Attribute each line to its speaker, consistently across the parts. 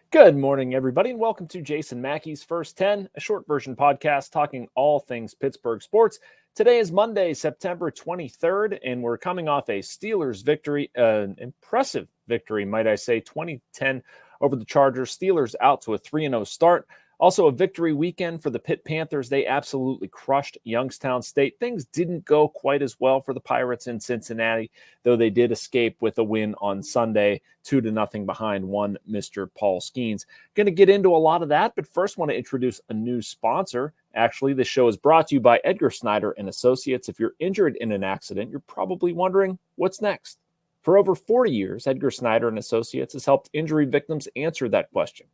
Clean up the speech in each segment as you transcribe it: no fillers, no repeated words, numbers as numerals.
Speaker 1: Good morning, everybody, and welcome to Jason Mackey's First 10, a short version podcast talking all things Pittsburgh sports. Today is Monday, September 23rd, and we're coming off a Steelers victory, an impressive victory, might I say, 2010 over the Chargers. Steelers out to a 3-0 start. Also a victory weekend for the Pitt Panthers. They absolutely crushed Youngstown State. Things didn't go quite as well for the Pirates in Cincinnati, though they did escape with a win on Sunday, 2-0 behind one Mr. Paul Skenes. Going to get into a lot of that, but first want to introduce a new sponsor. Actually, this show is brought to you by Edgar Snyder and Associates. If you're injured in an accident, you're probably wondering what's next. For over 40 years, Edgar Snyder and Associates has helped injury victims answer that question.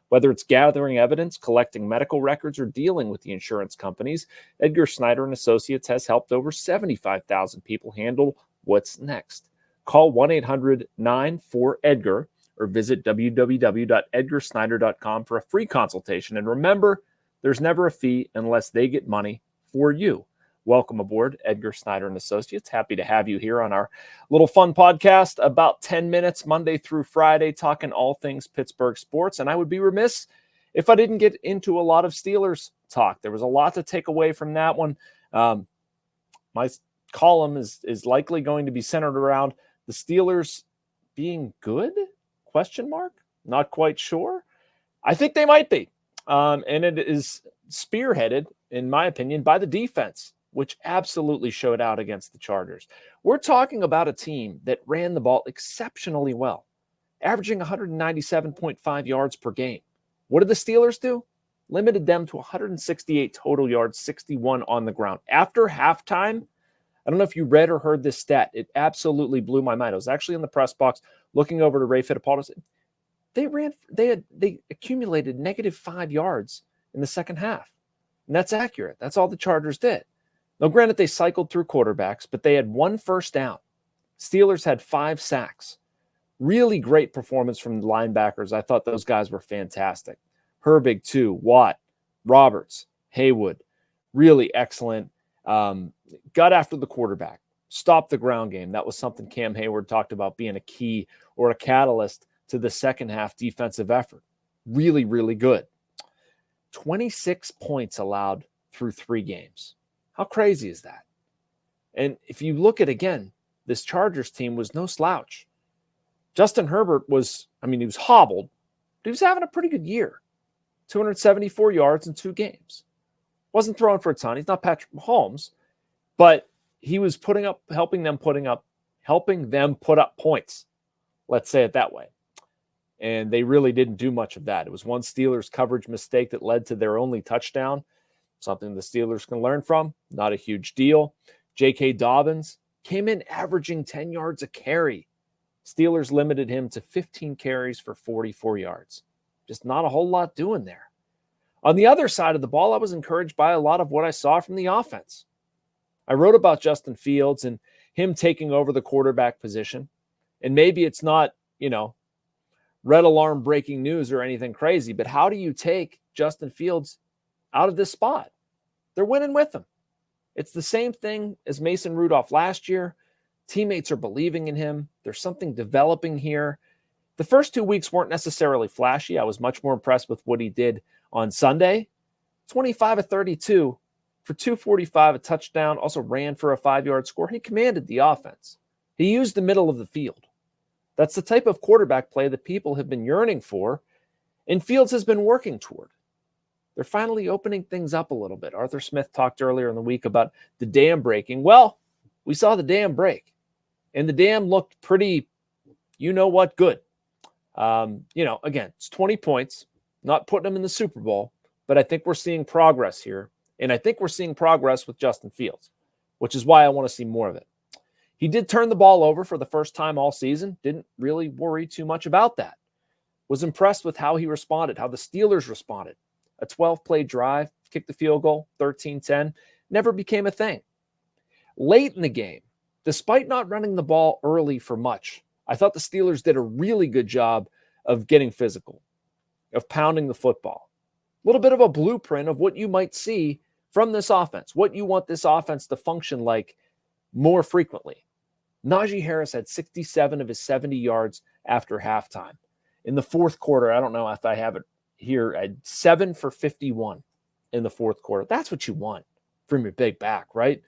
Speaker 1: Whether it's gathering evidence, collecting medical records, or dealing with the insurance companies, Edgar Snyder and Associates has helped over 75,000 people handle what's next. Call 1-800-94-EDGAR or visit www.edgarsnyder.com for a free consultation. And remember, there's never a fee unless they get money for you. Welcome aboard, Edgar Snyder and Associates. Happy to have you here on our little fun podcast, about 10 minutes, Monday through Friday, talking all things Pittsburgh sports. And I would be remiss if I didn't get into a lot of Steelers talk. There was a lot to take away from that one. My column is likely going to be centered around the Steelers being good? Question mark? Not quite sure. I think they might be. And it is spearheaded, in my opinion, by the defense, which absolutely showed out against the Chargers. We're talking about a team that ran the ball exceptionally well, averaging 197.5 yards per game. What did the Steelers do? Limited them to 168 total yards, 61 on the ground. After halftime, I don't know if you read or heard this stat. It absolutely blew my mind. I was actually in the press box looking over to Ray Fittipaldi. They accumulated -5 yards in the second half. And that's accurate. That's all the Chargers did. Now, granted, they cycled through quarterbacks, but they had 1 first down. Steelers had 5 sacks. Really great performance from the linebackers. I thought those guys were fantastic. Herbig, too. Watt, Roberts, Heyward. Really excellent. Got after the quarterback. Stopped the ground game. That was something Cam Heyward talked about being a key or a catalyst to the second half defensive effort. Really, really good. 26 points allowed through 3 games. How crazy is that? And if you look at, again, this Chargers team was no slouch. Justin Herbert was, he was hobbled, but he was having a pretty good year. 274 yards in 2 games. Wasn't throwing for a ton. He's not Patrick Mahomes, but he was helping them put up points. Let's say it that way. And they really didn't do much of that. It was one Steelers coverage mistake that led to their only touchdown. Something the Steelers can learn from. Not a huge deal. J.K. Dobbins came in averaging 10 yards a carry. Steelers limited him to 15 carries for 44 yards. Just not a whole lot doing there. On the other side of the ball, I was encouraged by a lot of what I saw from the offense. I wrote about Justin Fields and him taking over the quarterback position. And maybe it's not, red alarm breaking news or anything crazy, but how do you take Justin Fields out of this spot? They're winning with him. It's the same thing as Mason Rudolph last year. Teammates are believing in him. There's something developing here. The first 2 weeks weren't necessarily flashy. I was much more impressed with what he did on Sunday. 25 of 32 for 245, a touchdown, also ran for a 5-yard score. He commanded the offense. He used the middle of the field. That's the type of quarterback play that people have been yearning for, and Fields has been working toward. They're finally opening things up a little bit. Arthur Smith talked earlier in the week about the dam breaking. Well, we saw the dam break, and the dam looked pretty, good. Again, it's 20 points, not putting them in the Super Bowl, but I think we're seeing progress here, and I think we're seeing progress with Justin Fields, which is why I want to see more of it. He did turn the ball over for the first time all season. Didn't really worry too much about that. Was impressed with how he responded, how the Steelers responded. A 12-play drive, kicked the field goal, 13-10, never became a thing. Late in the game, despite not running the ball early for much, I thought the Steelers did a really good job of getting physical, of pounding the football. A little bit of a blueprint of what you might see from this offense, what you want this offense to function like more frequently. Najee Harris had 67 of his 70 yards after halftime. In the fourth quarter, I don't know if I have it here, I had 7 for 51 in the fourth quarter. That's what you want from your big back, right?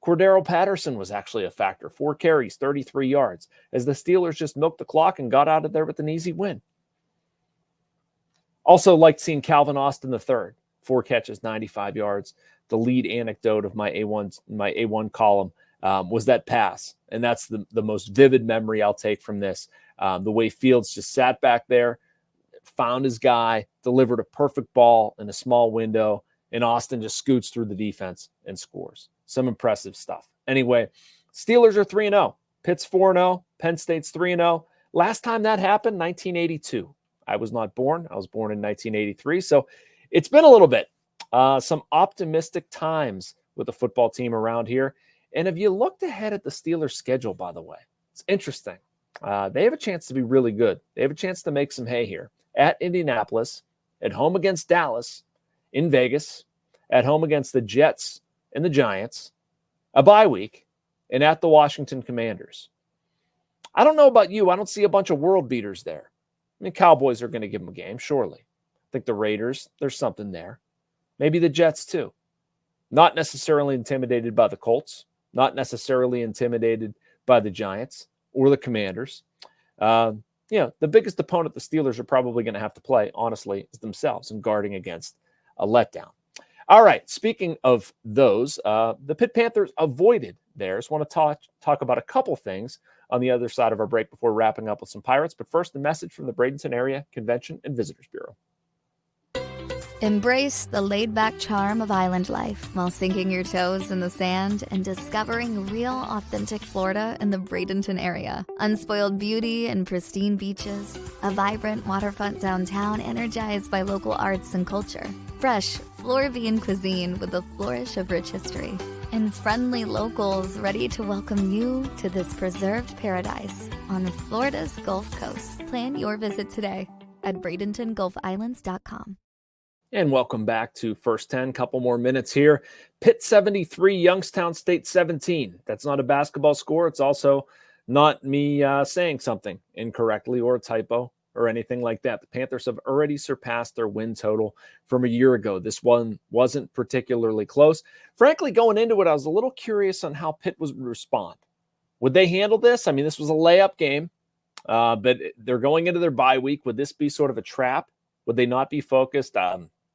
Speaker 1: Cordarrelle Patterson was actually a factor. 4 carries, 33 yards, as the Steelers just milked the clock and got out of there with an easy win. Also liked seeing Calvin Austin III, 4 catches, 95 yards. The lead anecdote of my A1 column was that pass, and that's the most vivid memory I'll take from this. The way Fields just sat back there, found his guy, delivered a perfect ball in a small window, and Austin just scoots through the defense and scores. Some impressive stuff. Anyway, Steelers are 3-0. Pitt's 4-0. Penn State's 3-0. Last time that happened, 1982. I was not born. I was born in 1983. So it's been a little bit. Some optimistic times with the football team around here. And if you looked ahead at the Steelers' schedule, by the way, it's interesting. They have a chance to be really good. They have a chance to make some hay here. At Indianapolis, at home against Dallas, in Vegas, at home against the Jets and the Giants, a bye week, and at the Washington Commanders. I don't know about you. I don't see a bunch of world beaters there. I mean, Cowboys are going to give them a game, surely. I think the Raiders, there's something there. Maybe the Jets too. Not necessarily intimidated by the Colts, not necessarily intimidated by the Giants or the Commanders. The biggest opponent the Steelers are probably going to have to play, honestly, is themselves and guarding against a letdown. All right, speaking of those, the Pitt Panthers avoided theirs. Want to talk about a couple things on the other side of our break before wrapping up with some Pirates. But first, a message from the Bradenton Area Convention and Visitors Bureau.
Speaker 2: Embrace the laid-back charm of island life while sinking your toes in the sand and discovering real, authentic Florida in the Bradenton area. Unspoiled beauty and pristine beaches, a vibrant waterfront downtown energized by local arts and culture, fresh Floridian cuisine with a flourish of rich history, and friendly locals ready to welcome you to this preserved paradise on Florida's Gulf Coast. Plan your visit today at BradentonGulfIslands.com.
Speaker 1: And welcome back to First 10. Couple more minutes here. Pitt 73, Youngstown State 17. That's not a basketball score. It's also not me saying something incorrectly or a typo or anything like that. The Panthers have already surpassed their win total from a year ago. This one wasn't particularly close. Frankly, going into it, I was a little curious on how Pitt would respond. Would they handle this? I mean, this was a layup game, but they're going into their bye week. Would this be sort of a trap? Would they not be focused?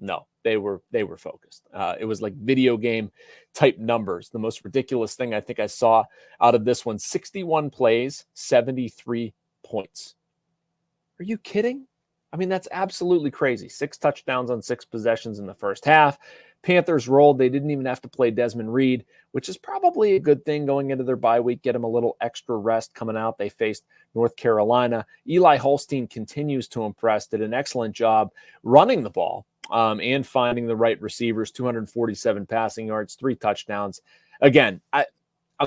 Speaker 1: No, they were focused. It was like video game type numbers. The most ridiculous thing I think I saw out of this one, 61 plays, 73 points. Are you kidding? I mean, that's absolutely crazy. 6 touchdowns on 6 possessions in the first half. Panthers rolled. They didn't even have to play Desmond Reed, which is probably a good thing going into their bye week. Get them a little extra rest coming out. They faced North Carolina. Eli Holstein continues to impress. Did an excellent job running the ball. And finding the right receivers, 247 passing yards, 3 touchdowns. Again, I'm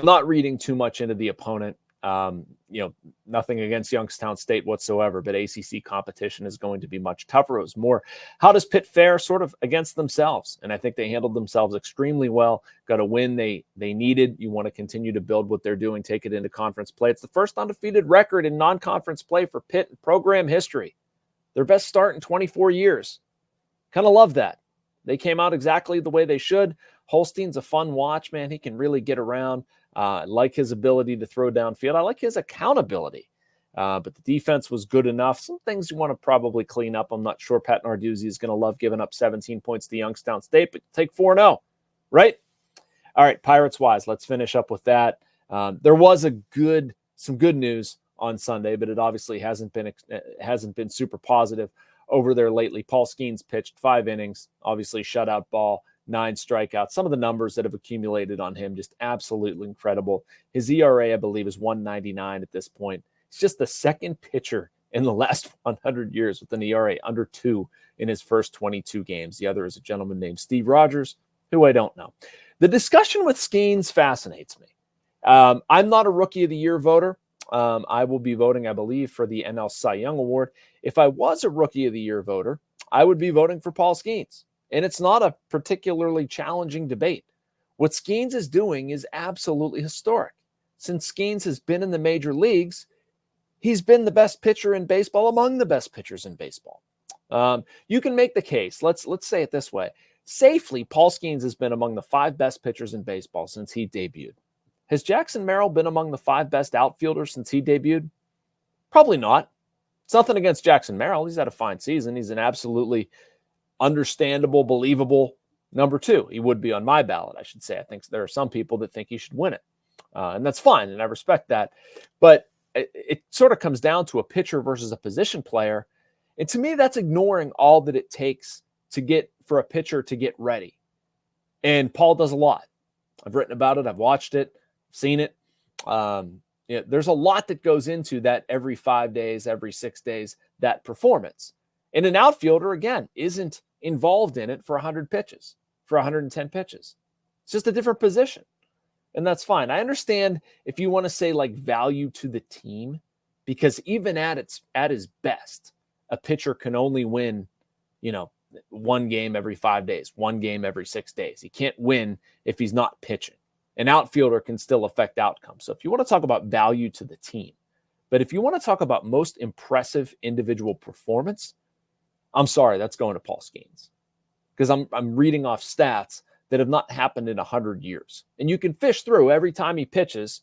Speaker 1: not reading too much into the opponent. Nothing against Youngstown State whatsoever, but ACC competition is going to be much tougher. It was more, how does Pitt fare sort of against themselves? And I think they handled themselves extremely well. Got a win they needed. You want to continue to build what they're doing, take it into conference play. It's the first undefeated record in non-conference play for Pitt in program history. Their best start in 24 years. Kind of love that. They came out exactly the way they should. Holstein's a fun watch, man. He can really get around. I like his ability to throw downfield. I like his accountability. But the defense was good enough. Some things you want to probably clean up. I'm not sure Pat Narduzzi is going to love giving up 17 points to Youngstown State, but take 4-0, right? All right, Pirates-wise, let's finish up with that. There was some good news on Sunday, but it obviously hasn't been super positive over there lately. Paul Skenes pitched 5 innings, obviously shutout ball, 9 strikeouts. Some of the numbers that have accumulated on him, just absolutely incredible. His ERA, I believe, is 1.99 at this point. He's just the second pitcher in the last 100 years with an ERA under 2 in his first 22 games. The other is a gentleman named Steve Rogers, who I don't know. The discussion with Skenes fascinates me. I'm not a Rookie of the Year voter. I will be voting, I believe, for the NL Cy Young Award. If I was a Rookie of the Year voter, I would be voting for Paul Skenes. And it's not a particularly challenging debate. What Skenes is doing is absolutely historic. Since Skenes has been in the major leagues, he's been the best pitcher in baseball, among the best pitchers in baseball. You can make the case. Let's say it this way. Safely, Paul Skenes has been among the 5 best pitchers in baseball since he debuted. Has Jackson Merrill been among the 5 best outfielders since he debuted? Probably not. It's nothing against Jackson Merrill. He's had a fine season. He's an absolutely understandable, believable number 2. He would be on my ballot, I should say. I think there are some people that think he should win it. And that's fine, and I respect that. But it sort of comes down to a pitcher versus a position player. And to me, that's ignoring all that it takes for a pitcher to get ready. And Paul does a lot. I've written about it. I've watched it, seen it. There's a lot that goes into that every 5 days, every 6 days, that performance. And an outfielder, again, isn't involved in it for 100 pitches, for 110 pitches. It's just a different position. And that's fine. I understand if you want to say like value to the team, because even at his best, a pitcher can only win, 1 game every 5 days, 1 game every 6 days. He can't win if he's not pitching. An outfielder can still affect outcomes. So if you want to talk about value to the team, but if you want to talk about most impressive individual performance, I'm sorry, that's going to Paul Skenes, because I'm reading off stats that have not happened in 100 years. And you can fish through every time he pitches.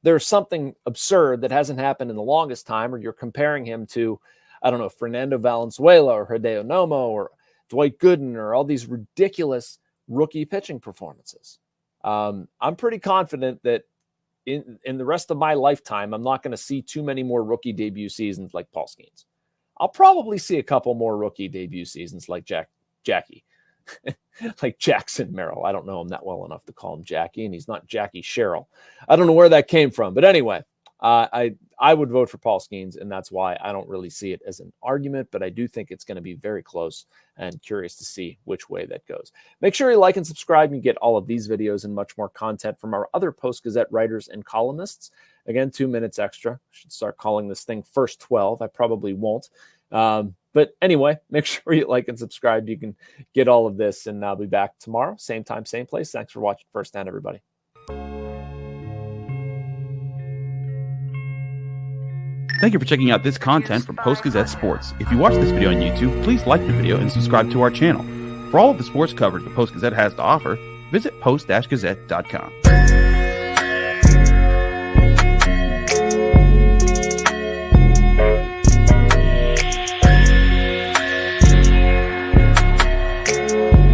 Speaker 1: There's something absurd that hasn't happened in the longest time, or you're comparing him to, I don't know, Fernando Valenzuela or Hideo Nomo or Dwight Gooden or all these ridiculous rookie pitching performances. I'm pretty confident that in the rest of my lifetime, I'm not going to see too many more rookie debut seasons like Paul Skenes. I'll probably see a couple more rookie debut seasons like Jackie, like Jackson Merrill. I don't know him that well enough to call him Jackie, and he's not Jackie Sherrill. I don't know where that came from, but anyway, I would vote for Paul Skenes, and that's why I don't really see it as an argument, but I do think it's going to be very close, and curious to see which way that goes. Make sure you like and subscribe. You get all of these videos and much more content from our other Post-Gazette writers and columnists. Again, 2 minutes extra. I should start calling this thing First 12. I probably won't. But anyway, make sure you like and subscribe. You can get all of this, and I'll be back tomorrow. Same time, same place. Thanks for watching First Down, everybody.
Speaker 3: Thank you for checking out this content from Post-Gazette Sports. If you watch this video on YouTube, please like the video and subscribe to our channel. For all of the sports coverage the Post-Gazette has to offer, visit post-gazette.com.